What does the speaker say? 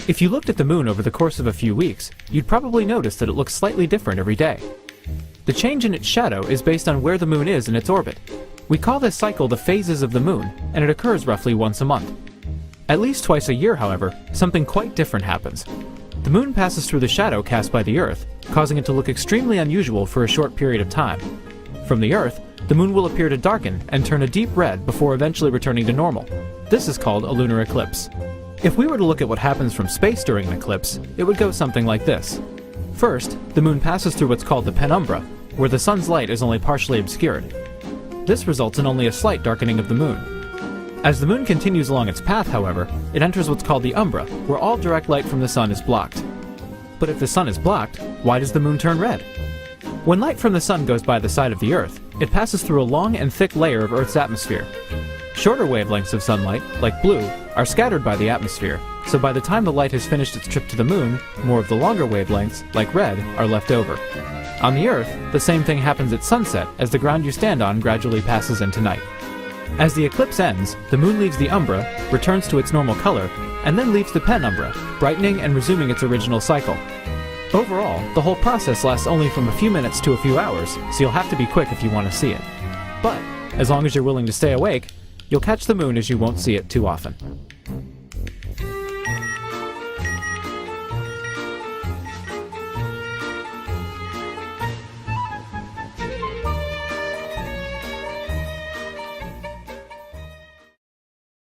If you looked at the moon over the course of a few weeks, you'd probably notice that it looks slightly different every day. The change in its shadow is based on where the moon is in its orbit. We call this cycle the phases of the moon, and it occurs roughly once a month. At least twice a year, however, something quite different happens. The moon passes through the shadow cast by the Earth, causing it to look extremely unusual for a short period of time. From the Earth, the moon will appear to darken and turn a deep red before eventually returning to normal. This is called a lunar eclipse. If we were to look at what happens from space during an eclipse, it would go something like this. First, the moon passes through what's called the penumbra, where the sun's light is only partially obscured. This results in only a slight darkening of the moon. As the moon continues along its path, however, it enters what's called the umbra, where all direct light from the sun is blocked. But if the sun is blocked, why does the moon turn red? When light from the sun goes by the side of the Earth, it passes through a long and thick layer of Earth's atmosphere. Shorter wavelengths of sunlight, like blue, are scattered by the atmosphere, so by the time the light has finished its trip to the moon, more of the longer wavelengths, like red, are left over. On the Earth, the same thing happens at sunset as the ground you stand on gradually passes into night. As the eclipse ends, the moon leaves the umbra, returns to its normal color, and then leaves the penumbra, brightening and resuming its original cycle. Overall, the whole process lasts only from a few minutes to a few hours, so you'll have to be quick if you want to see it. But, as long as you're willing to stay awake, you'll catch the moon as you won't see it too often.